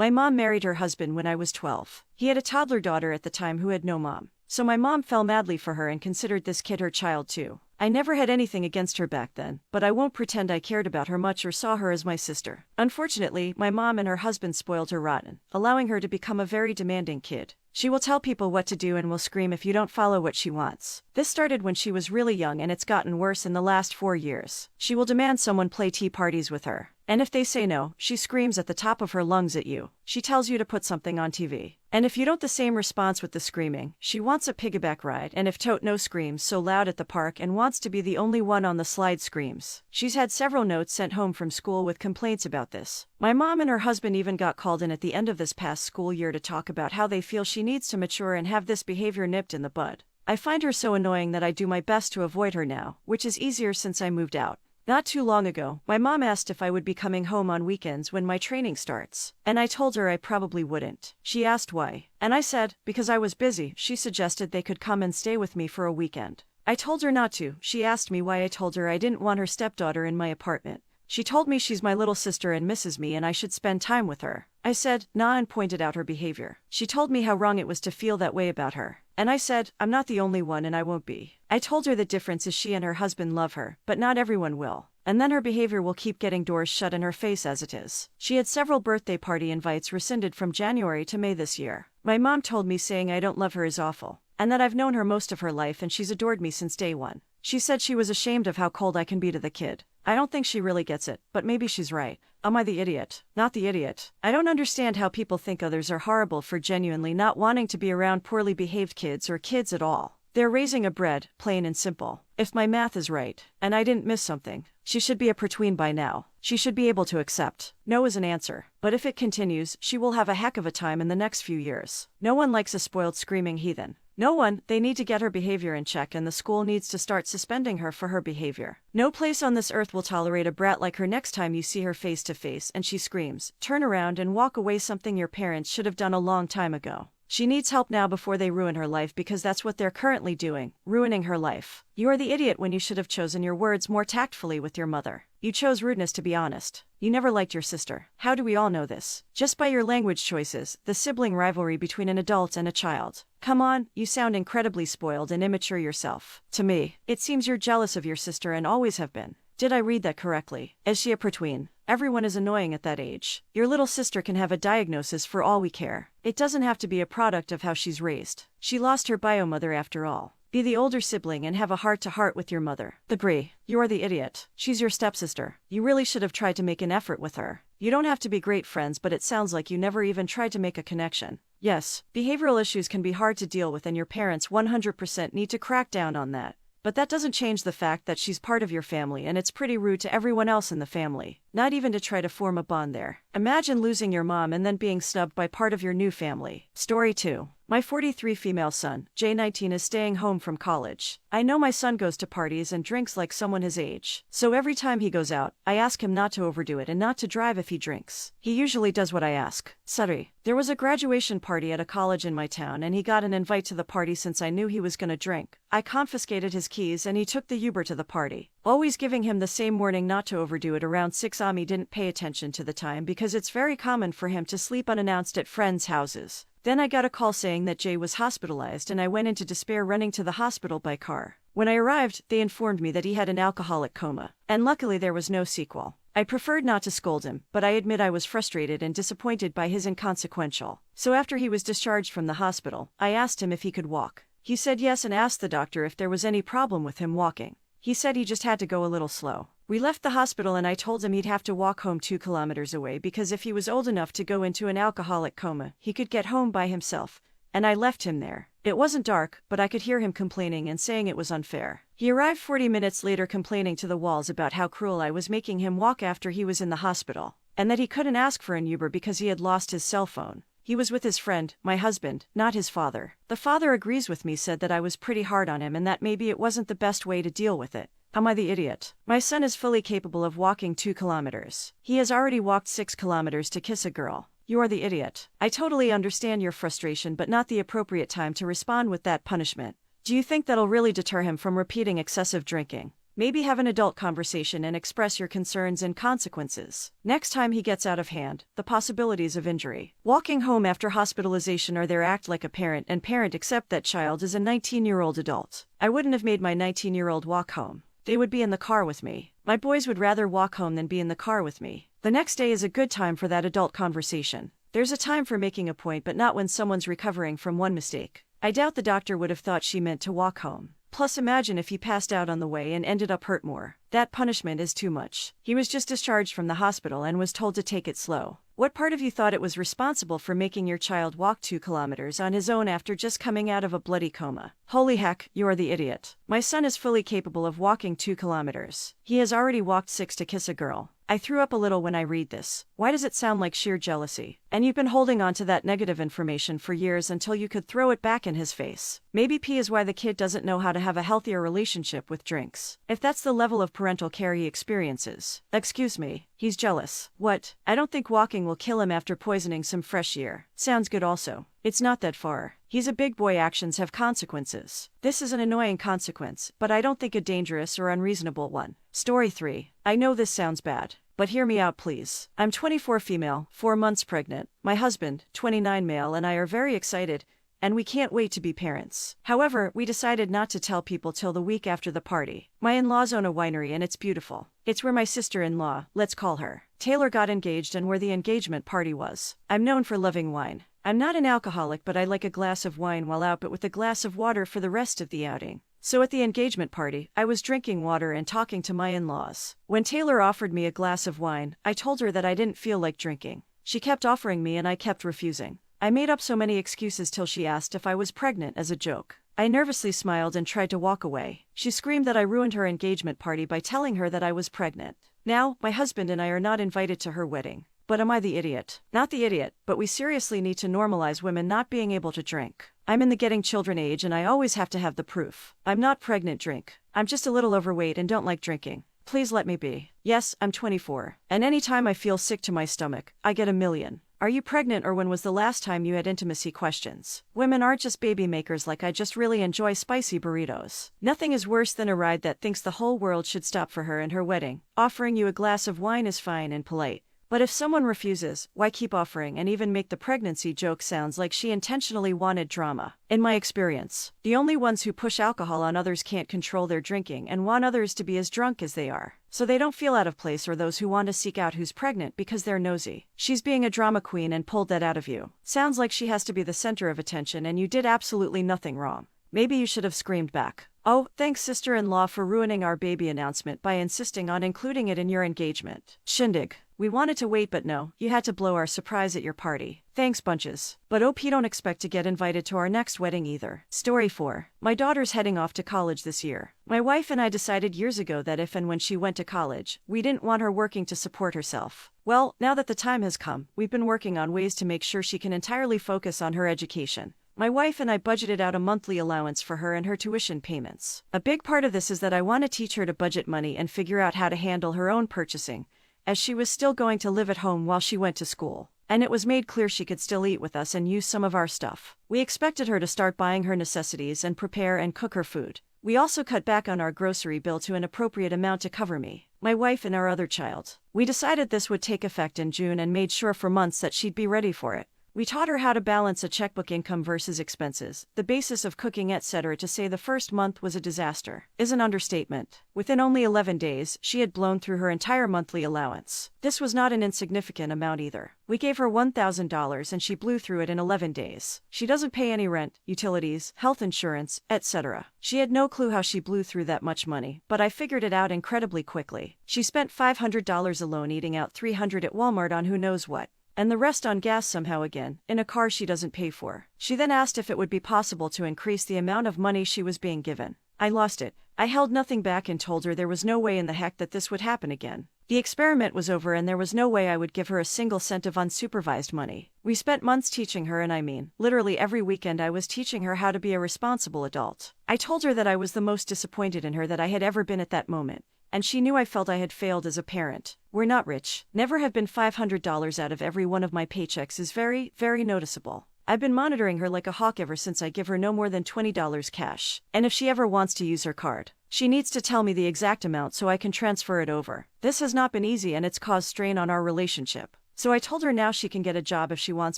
My mom married her husband when I was 12. He had a toddler daughter at the time who had no mom. So my mom fell madly for her and considered this kid her child too. I never had anything against her back then, but I won't pretend I cared about her much or saw her as my sister. Unfortunately, my mom and her husband spoiled her rotten, allowing her to become a very demanding kid. She will tell people what to do and will scream if you don't follow what she wants. This started when she was really young and it's gotten worse in the last 4 years. She will demand someone play tea parties with her. And if they say no, she screams at the top of her lungs at you. She tells you to put something on TV. And if you don't the same response with the screaming, she wants a piggyback ride, and if tote no screams so loud at the park and wants to be the only one on the slide screams. She's had several notes sent home from school with complaints about this. My mom and her husband even got called in at the end of this past school year to talk about how they feel she needs to mature and have this behavior nipped in the bud. I find her so annoying that I do my best to avoid her now, which is easier since I moved out. Not too long ago, my mom asked if I would be coming home on weekends when my training starts, and I told her I probably wouldn't. She asked why, and I said, because I was busy. She suggested they could come and stay with me for a weekend. I told her not to. She asked me why I told her I didn't want her stepdaughter in my apartment. She told me she's my little sister and misses me and I should spend time with her. I said, nah, and pointed out her behavior. She told me how wrong it was to feel that way about her. And I said, I'm not the only one and I won't be. I told her the difference is she and her husband love her, but not everyone will. And then her behavior will keep getting doors shut in her face as it is. She had several birthday party invites rescinded from January to May this year. My mom told me saying I don't love her is awful, and that I've known her most of her life and she's adored me since day one. She said she was ashamed of how cold I can be to the kid. I don't think she really gets it, but maybe she's right. Am I the idiot? Not the idiot. I don't understand how people think others are horrible for genuinely not wanting to be around poorly behaved kids or kids at all. They're raising a bred, plain and simple. If my math is right, and I didn't miss something, she should be a pretween by now. She should be able to accept no as an answer. But if it continues, she will have a heck of a time in the next few years. No one likes a spoiled screaming heathen. No one. They need to get her behavior in check and the school needs to start suspending her for her behavior. No place on this earth will tolerate a brat like her. Next time you see her face to face and she screams, turn around and walk away, something your parents should have done a long time ago. She needs help now before they ruin her life, because that's what they're currently doing, ruining her life. You are the idiot when you should have chosen your words more tactfully with your mother. You chose rudeness, to be honest. You never liked your sister. How do we all know this? Just by your language choices, the sibling rivalry between an adult and a child. Come on, you sound incredibly spoiled and immature yourself. To me, it seems you're jealous of your sister and always have been. Did I read that correctly? Is she a pretween? Everyone is annoying at that age. Your little sister can have a diagnosis for all we care. It doesn't have to be a product of how she's raised. She lost her bio mother after all. Be the older sibling and have a heart-to-heart with your mother. Agree. You are the idiot. She's your stepsister. You really should have tried to make an effort with her. You don't have to be great friends, but it sounds like you never even tried to make a connection. Yes, behavioral issues can be hard to deal with and your parents 100% need to crack down on that. But that doesn't change the fact that she's part of your family and it's pretty rude to everyone else in the family, not even to try to form a bond there. Imagine losing your mom and then being snubbed by part of your new family. Story 2. My 43 female son, J19, is staying home from college. I know my son goes to parties and drinks like someone his age. So every time he goes out, I ask him not to overdo it and not to drive if he drinks. He usually does what I ask. Sorry. There was a graduation party at a college in my town and he got an invite to the party. Since I knew he was gonna drink, I confiscated his keys and he took the Uber to the party. Always giving him the same warning not to overdo it. Around 6 Ami didn't pay attention to the time because it's very common for him to sleep unannounced at friends' houses. Then I got a call saying that Jay was hospitalized and I went into despair, running to the hospital by car. When I arrived, they informed me that he had an alcoholic coma, and luckily there was no sequel. I preferred not to scold him, but I admit I was frustrated and disappointed by his inconsequential. So after he was discharged from the hospital, I asked him if he could walk. He said yes and asked the doctor if there was any problem with him walking. He said he just had to go a little slow. We left the hospital and I told him he'd have to walk home 2 kilometers away because if he was old enough to go into an alcoholic coma, he could get home by himself. And I left him there. It wasn't dark, but I could hear him complaining and saying it was unfair. He arrived 40 minutes later complaining to the walls about how cruel I was making him walk after he was in the hospital, and that he couldn't ask for an Uber because he had lost his cell phone. He was with his friend, my husband, not his father. The father agrees with me, said that I was pretty hard on him and that maybe it wasn't the best way to deal with it. Am I the idiot? My son is fully capable of walking 2 kilometers. He has already walked 6 kilometers to kiss a girl. You are the idiot. I totally understand your frustration, but not the appropriate time to respond with that punishment. Do you think that'll really deter him from repeating excessive drinking? Maybe have an adult conversation and express your concerns and consequences. Next time he gets out of hand, the possibilities of injury. Walking home after hospitalization or there, act like a parent and parent accept that child is a 19-year-old adult. I wouldn't have made my 19-year-old walk home. They would be in the car with me. My boys would rather walk home than be in the car with me. The next day is a good time for that adult conversation. There's a time for making a point, but not when someone's recovering from one mistake. I doubt the doctor would have thought she meant to walk home. Plus, imagine if he passed out on the way and ended up hurt more. That punishment is too much. He was just discharged from the hospital and was told to take it slow. What part of you thought it was responsible for making your child walk 2 kilometers on his own after just coming out of a bloody coma? Holy heck, you are the idiot. My son is fully capable of walking 2 kilometers. He has already walked 6 to kiss a girl. I threw up a little when I read this. Why does it sound like sheer jealousy? And you've been holding on to that negative information for years until you could throw it back in his face. Maybe P is why the kid doesn't know how to have a healthier relationship with drinks. If that's the level of parental care he experiences. Excuse me, he's jealous. What? I don't think walking will kill him after poisoning some fresh air. Sounds good also. It's not that far. He's a big boy, actions have consequences. This is an annoying consequence, but I don't think a dangerous or unreasonable one. Story 3. I know this sounds bad, but hear me out please. I'm 24 female, 4 months pregnant. My husband, 29 male, and I are very excited, and we can't wait to be parents. However, we decided not to tell people till the week after the party. My in-laws own a winery and it's beautiful. It's where my sister-in-law, let's call her, Taylor, got engaged and where the engagement party was. I'm known for loving wine. I'm not an alcoholic, but I like a glass of wine while out, but with a glass of water for the rest of the outing. So at the engagement party, I was drinking water and talking to my in-laws. When Taylor offered me a glass of wine, I told her that I didn't feel like drinking. She kept offering me and I kept refusing. I made up so many excuses till she asked if I was pregnant as a joke. I nervously smiled and tried to walk away. She screamed that I ruined her engagement party by telling her that I was pregnant. Now, my husband and I are not invited to her wedding. But am I the idiot? Not the idiot, but we seriously need to normalize women not being able to drink. I'm in the getting children age and I always have to have the proof. I'm not pregnant, drink. I'm just a little overweight and don't like drinking. Please let me be. Yes, I'm 24. And anytime I feel sick to my stomach, I get a million. Are you pregnant, or when was the last time you had intimacy questions? Women aren't just baby makers. Like, I just really enjoy spicy burritos. Nothing is worse than a ride that thinks the whole world should stop for her and her wedding. Offering you a glass of wine is fine and polite. But if someone refuses, why keep offering and even make the pregnancy joke? Sounds like she intentionally wanted drama. In my experience, the only ones who push alcohol on others can't control their drinking and want others to be as drunk as they are. So they don't feel out of place, or those who want to seek out who's pregnant because they're nosy. She's being a drama queen and pulled that out of you. Sounds like she has to be the center of attention and you did absolutely nothing wrong. Maybe you should have screamed back. Oh, thanks sister-in-law for ruining our baby announcement by insisting on including it in your engagement shindig. We wanted to wait, but no, you had to blow our surprise at your party. Thanks bunches. But OP, don't expect to get invited to our next wedding either. Story 4. My daughter's heading off to college this year. My wife and I decided years ago that if and when she went to college, we didn't want her working to support herself. Well, now that the time has come, we've been working on ways to make sure she can entirely focus on her education. My wife and I budgeted out a monthly allowance for her and her tuition payments. A big part of this is that I want to teach her to budget money and figure out how to handle her own purchasing, as she was still going to live at home while she went to school. And it was made clear she could still eat with us and use some of our stuff. We expected her to start buying her necessities and prepare and cook her food. We also cut back on our grocery bill to an appropriate amount to cover me, my wife, and our other child. We decided this would take effect in June and made sure for months that she'd be ready for it. We taught her how to balance a checkbook, income versus expenses, the basis of cooking, etc. To say the first month was a disaster is an understatement. Within only 11 days, she had blown through her entire monthly allowance. This was not an insignificant amount either. We gave her $1,000 and she blew through it in 11 days. She doesn't pay any rent, utilities, health insurance, etc. She had no clue how she blew through that much money, but I figured it out incredibly quickly. She spent $500 alone eating out, $300 at Walmart on who knows what, and the rest on gas somehow again, in a car she doesn't pay for. She then asked if it would be possible to increase the amount of money she was being given. I lost it. I held nothing back and told her there was no way in the heck that this would happen again. The experiment was over and there was no way I would give her a single cent of unsupervised money. We spent months teaching her, and I mean, literally every weekend I was teaching her how to be a responsible adult. I told her that I was the most disappointed in her that I had ever been at that moment, and she knew I felt I had failed as a parent. We're not rich. Never have been. $500 out of every one of my paychecks is very, very noticeable. I've been monitoring her like a hawk ever since. I give her no more than $20 cash. And if she ever wants to use her card, She needs to tell me the exact amount so I can transfer it over. This has not been easy and it's caused strain on our relationship. So I told her now she can get a job if she wants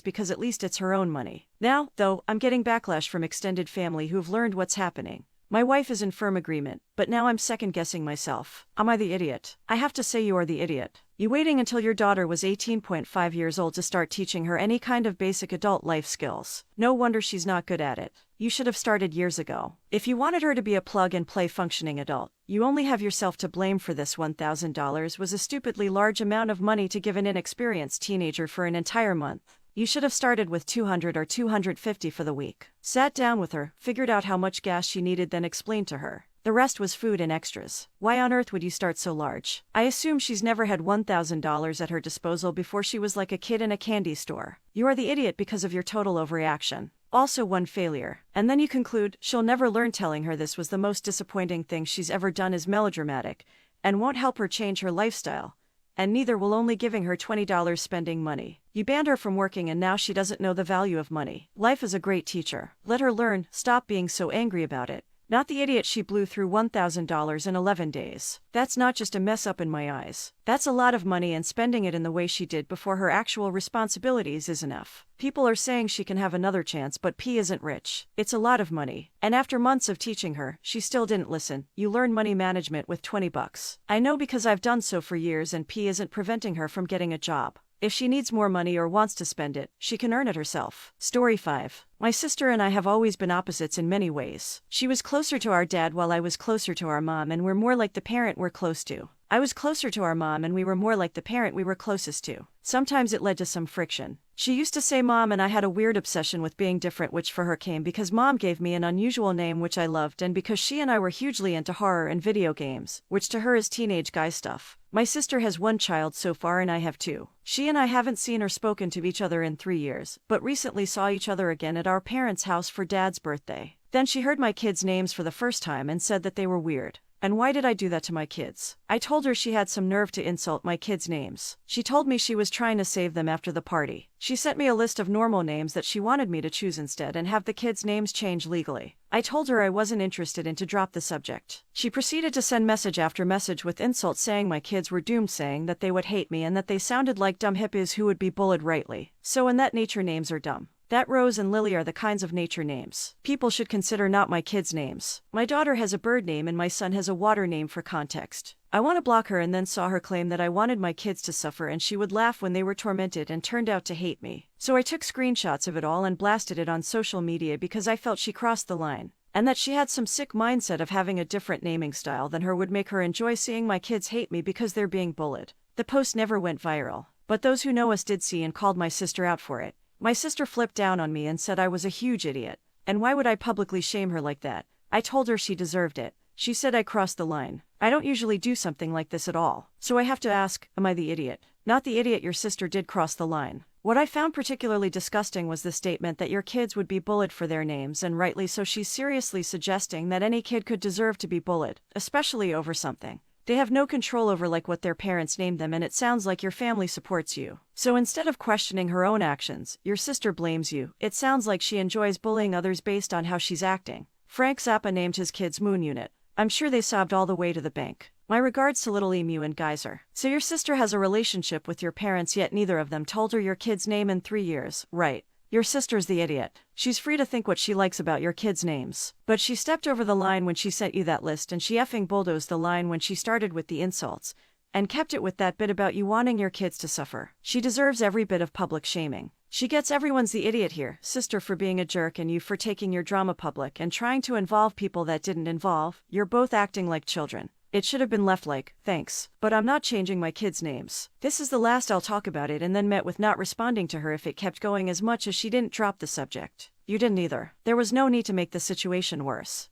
because at least it's her own money. Now, though, I'm getting backlash from extended family who've learned what's happening. My wife is in firm agreement, but now I'm second-guessing myself. Am I the idiot? I have to say you are the idiot. You waiting until your daughter was 18.5 years old to start teaching her any kind of basic adult life skills. No wonder she's not good at it. You should have started years ago. If you wanted her to be a plug-and-play functioning adult, you only have yourself to blame for this. $1,000 was a stupidly large amount of money to give an inexperienced teenager for an entire month. You should have started with $200 or $250 for the week. Sat down with her, figured out how much gas she needed, then explained to her. The rest was food and extras. Why on earth would you start so large? I assume she's never had $1,000 at her disposal before she was like a kid in a candy store. You are the idiot because of your total overreaction. Also one failure. And then you conclude, she'll never learn. Telling her this was the most disappointing thing she's ever done is melodramatic, and won't help her change her lifestyle. And neither will only giving her $20 spending money. You banned her from working and now she doesn't know the value of money. Life is a great teacher. Let her learn, stop being so angry about it. Not the idiot she blew through $1,000 in 11 days. That's not just a mess up in my eyes. That's a lot of money, and spending it in the way she did before her actual responsibilities is enough. People are saying she can have another chance, but P isn't rich. It's a lot of money. And after months of teaching her, she still didn't listen. You learn money management with $20. I know because I've done so for years, and P isn't preventing her from getting a job. If she needs more money or wants to spend it, she can earn it herself. Story 5. My sister and I have always been opposites in many ways. She was closer to our dad while I was closer to our mom, and we're more like the parent we're close to. I was closer to our mom and we were more like the parent we were closest to. Sometimes it led to some friction. She used to say Mom and I had a weird obsession with being different, which for her came because Mom gave me an unusual name which I loved, and because she and I were hugely into horror and video games, which to her is teenage guy stuff. My sister has one child so far and I have two. She and I haven't seen or spoken to each other in 3 years, but recently saw each other again at our parents' house for Dad's birthday. Then she heard my kids' names for the first time and said that they were weird. And why did I do that to my kids? I told her she had some nerve to insult my kids' names. She told me she was trying to save them after the party. She sent me a list of normal names that she wanted me to choose instead and have the kids' names changed legally. I told her I wasn't interested and to drop the subject. She proceeded to send message after message with insults saying my kids were doomed, saying that they would hate me and that they sounded like dumb hippies who would be bullied rightly. So in that nature names are dumb. That Rose and Lily are the kinds of nature names people should consider, not my kids' names. My daughter has a bird name and my son has a water name for context. I want to block her, and then saw her claim that I wanted my kids to suffer and she would laugh when they were tormented, and turned out to hate me. So I took screenshots of it all and blasted it on social media because I felt she crossed the line, and that she had some sick mindset of having a different naming style than her would make her enjoy seeing my kids hate me because they're being bullied. The post never went viral, but those who know us did see and called my sister out for it. My sister flipped down on me and said I was a huge idiot. And why would I publicly shame her like that? I told her she deserved it. She said I crossed the line. I don't usually do something like this at all. So I have to ask, am I the idiot? Not the idiot. Your sister did cross the line. What I found particularly disgusting was the statement that your kids would be bullied for their names, and rightly so. She's seriously suggesting that any kid could deserve to be bullied, especially over something they have no control over, like what their parents named them, and it sounds like your family supports you. So instead of questioning her own actions, your sister blames you. It sounds like she enjoys bullying others based on how she's acting. Frank Zappa named his kids Moon Unit. I'm sure they sobbed all the way to the bank. My regards to Little Emu and Geyser. So your sister has a relationship with your parents, yet neither of them told her your kid's name in 3 years, right? Your sister's the idiot. She's free to think what she likes about your kids' names. But she stepped over the line when she sent you that list, and she effing bulldozed the line when she started with the insults, and kept it with that bit about you wanting your kids to suffer. She deserves every bit of public shaming. She gets everyone's the idiot here, sister for being a jerk and you for taking your drama public and trying to involve people that didn't involve. You're both acting like children. It should have been left like, thanks, but I'm not changing my kids' names. This is the last I'll talk about it, and then met with not responding to her if it kept going, as much as she didn't drop the subject. You didn't either. There was no need to make the situation worse.